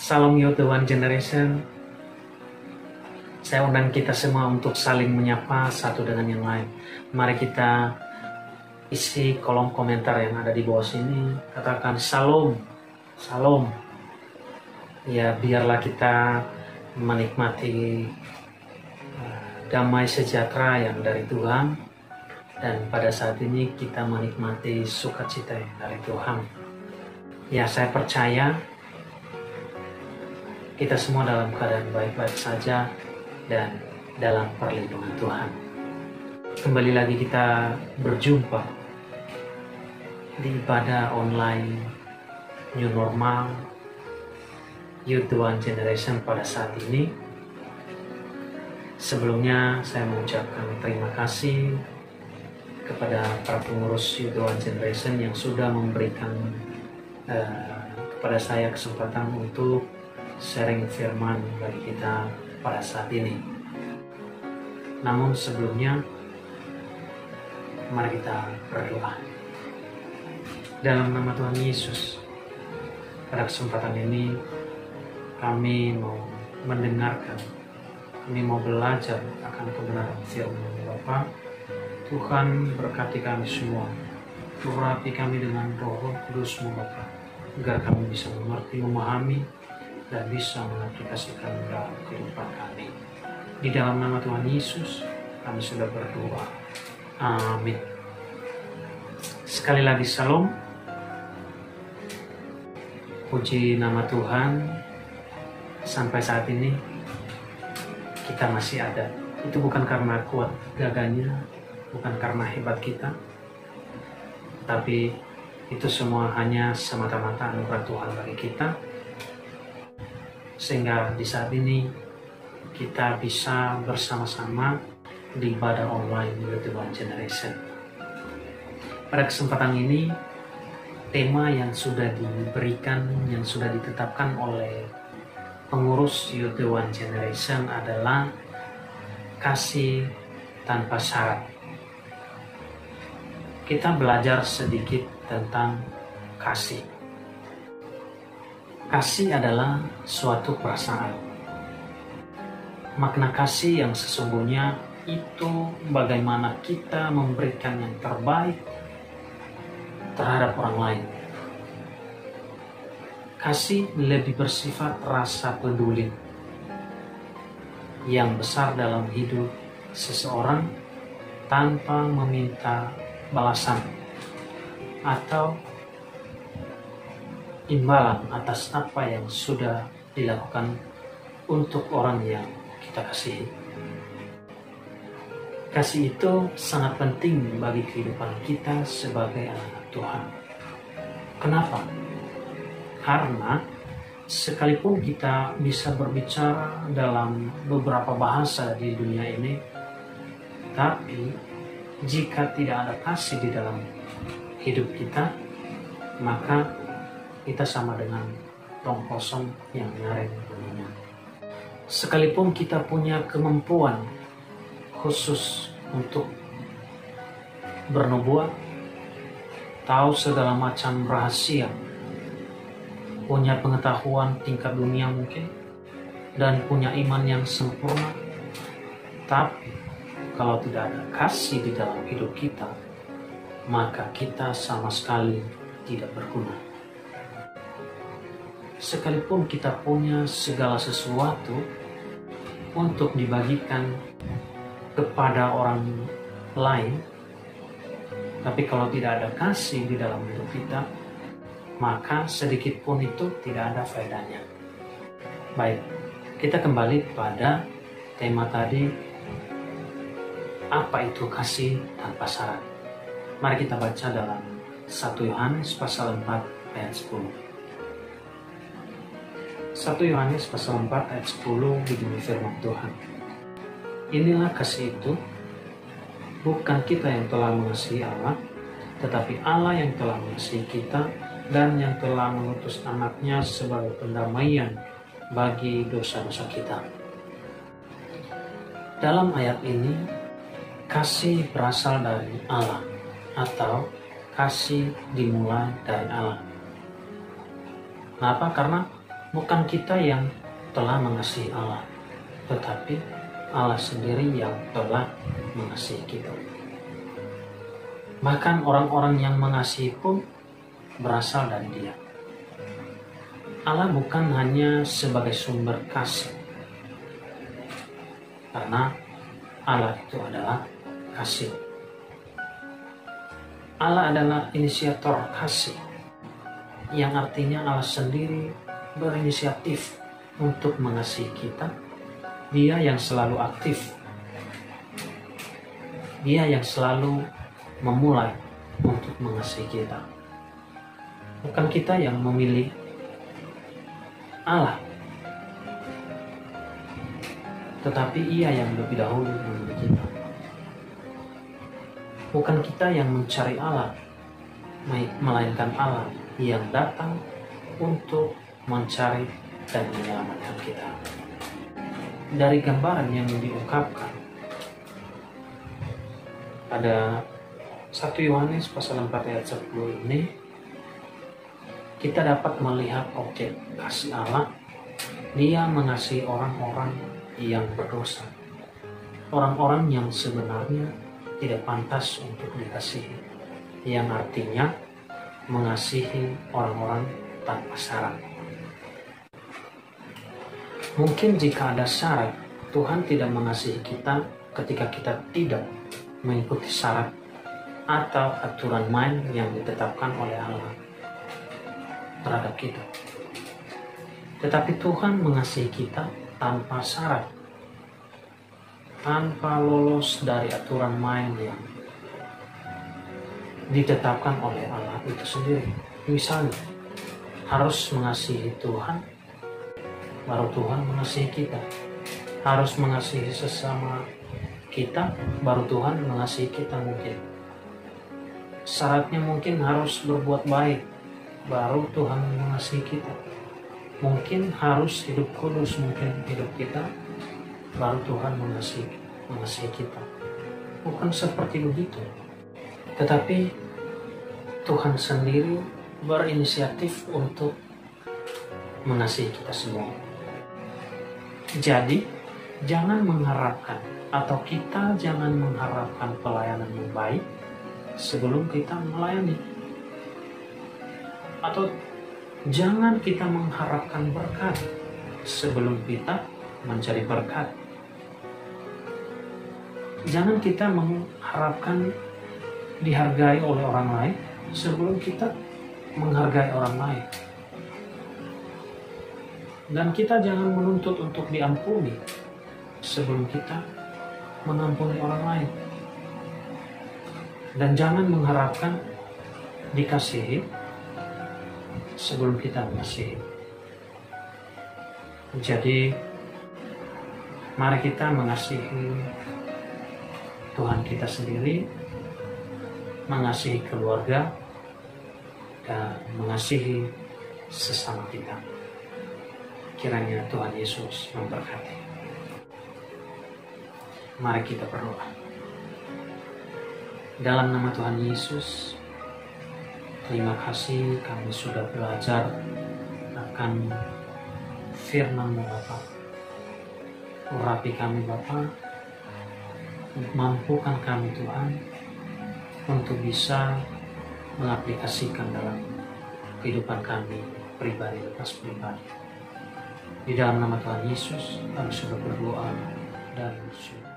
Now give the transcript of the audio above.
Salam Youth One Generation. Saya undang kita semua untuk saling menyapa satu dengan yang lain. Mari kita isi kolom komentar yang ada di bawah sini. Katakan salam, salam. Ya, biarlah kita menikmati damai sejahtera yang dari Tuhan. Dan pada saat ini kita menikmati sukacita yang dari Tuhan. Ya, saya percaya kita semua dalam keadaan baik-baik saja dan dalam perlindungan Tuhan. Kembali lagi kita berjumpa di ibadah online New Normal Youth One Generation pada saat ini. Sebelumnya saya mengucapkan terima kasih kepada para pengurus Youth One Generation yang sudah memberikan kepada saya kesempatan untuk sharing firman bagi kita pada saat ini. Namun sebelumnya, mari kita berdoa. Dalam nama Tuhan Yesus, pada kesempatan ini kami mau mendengarkan, kami mau belajar akan kebenaran firman Bapa. Tuhan berkati kami semua, urapi kami dengan Roh Kudus-Mu Bapa, agar kami bisa mengerti, memahami, dan bisa mengaplikasikan dalam kehidupan kami. Di dalam nama Tuhan Yesus, kami sudah berdoa. Amin. Sekali lagi salam. Puji nama Tuhan, sampai saat ini kita masih ada. Itu bukan karena kuat gagahnya, bukan karena hebat kita, tapi itu semua hanya semata-mata anugerah Tuhan bagi kita, sehingga di saat ini kita bisa bersama-sama di ibadah online Youth One Generation. Pada kesempatan ini, tema yang sudah diberikan, yang sudah ditetapkan oleh pengurus Youth One Generation adalah kasih tanpa syarat. Kita belajar sedikit tentang kasih. Kasih adalah suatu perasaan. Makna kasih yang sesungguhnya itu bagaimana kita memberikan yang terbaik terhadap orang lain. Kasih lebih bersifat rasa peduli yang besar dalam hidup seseorang tanpa meminta balasan atau imbalan atas apa yang sudah dilakukan untuk orang yang kita kasihi. Kasih itu sangat penting bagi kehidupan kita sebagai anak Tuhan. Kenapa? Karena sekalipun kita bisa berbicara dalam beberapa bahasa di dunia ini, tapi jika tidak ada kasih di dalam hidup kita, maka kita sama dengan tong kosong yang nyaring bunyinya. Sekalipun kita punya kemampuan khusus untuk bernubuat, tahu segala macam rahasia, punya pengetahuan tingkat dunia mungkin, dan punya iman yang sempurna, tapi kalau tidak ada kasih di dalam hidup kita, maka kita sama sekali tidak berguna. Sekalipun kita punya segala sesuatu untuk dibagikan kepada orang lain, tapi kalau tidak ada kasih di dalam hidup kita, maka sedikit pun itu tidak ada faedahnya. Baik, kita kembali pada tema tadi, apa itu kasih tanpa syarat. Mari kita baca dalam 1 Yohanes pasal 4 ayat 10. 1 Yohanes pasal 4 ayat 10 begini firman Tuhan. Inilah kasih itu, bukan kita yang telah mengasihi Allah, tetapi Allah yang telah mengasihi kita dan yang telah mengutus anaknya sebagai pendamaian bagi dosa-dosa kita. Dalam ayat ini, kasih berasal dari Allah atau kasih dimulai dari Allah. Kenapa? Karena Bukan kita yang telah mengasihi Allah, tetapi Allah sendiri yang telah mengasihi kita. Bahkan orang-orang yang mengasihi pun berasal dari Dia. Allah bukan hanya sebagai sumber kasih, karena Allah itu adalah kasih. Allah adalah inisiator kasih, yang artinya Allah sendiri berinisiatif untuk mengasihi kita. Dia yang selalu aktif. Dia yang selalu memulai untuk mengasihi kita. Bukan kita yang memilih Allah, tetapi Ia yang lebih dahulu memilih kita. Bukan kita yang mencari Allah, melainkan Allah yang datang untuk mencari dan menyelamatkan kita. Dari gambaran yang diungkapkan pada 1 Yohanes pasal 4 ayat 10 ini, kita dapat melihat objek kasih Allah. Dia mengasihi orang-orang yang berdosa, orang-orang yang sebenarnya tidak pantas untuk dikasihi, yang artinya mengasihi orang-orang tanpa syarat. Mungkin jika ada syarat, Tuhan tidak mengasihi kita ketika kita tidak mengikuti syarat atau aturan main yang ditetapkan oleh Allah terhadap kita. Tetapi Tuhan mengasihi kita tanpa syarat, tanpa lolos dari aturan main yang ditetapkan oleh Allah itu sendiri. Misalnya, harus mengasihi Tuhan, baru Tuhan mengasihi kita. Harus mengasihi sesama kita, baru Tuhan mengasihi kita mungkin. Syaratnya mungkin harus berbuat baik, baru Tuhan mengasihi kita. Mungkin harus hidup kudus, mungkin hidup kita, baru Tuhan mengasihi kita. Bukan seperti begitu. Tetapi Tuhan sendiri berinisiatif untuk mengasihi kita semua. Jadi, jangan mengharapkan, atau kita jangan mengharapkan pelayanan yang baik sebelum kita melayani. Atau jangan kita mengharapkan berkat sebelum kita mencari berkat. Jangan kita mengharapkan dihargai oleh orang lain sebelum kita menghargai orang lain. Dan kita jangan menuntut untuk diampuni sebelum kita mengampuni orang lain. Dan jangan mengharapkan dikasihi sebelum kita mengasihi. Jadi, mari kita mengasihi Tuhan kita sendiri, mengasihi keluarga, dan mengasihi sesama kita. Kiranya Tuhan Yesus memberkati. Mari kita berdoa. Dalam nama Tuhan Yesus, terima kasih kami sudah belajar akan firman-Mu Bapa. Urapi kami Bapa, mampukan kami Tuhan untuk bisa mengaplikasikan dalam kehidupan kami pribadi lepas pribadi. Di dalam nama Tuhan Yesus kami sudah berdoa dan bersyukur.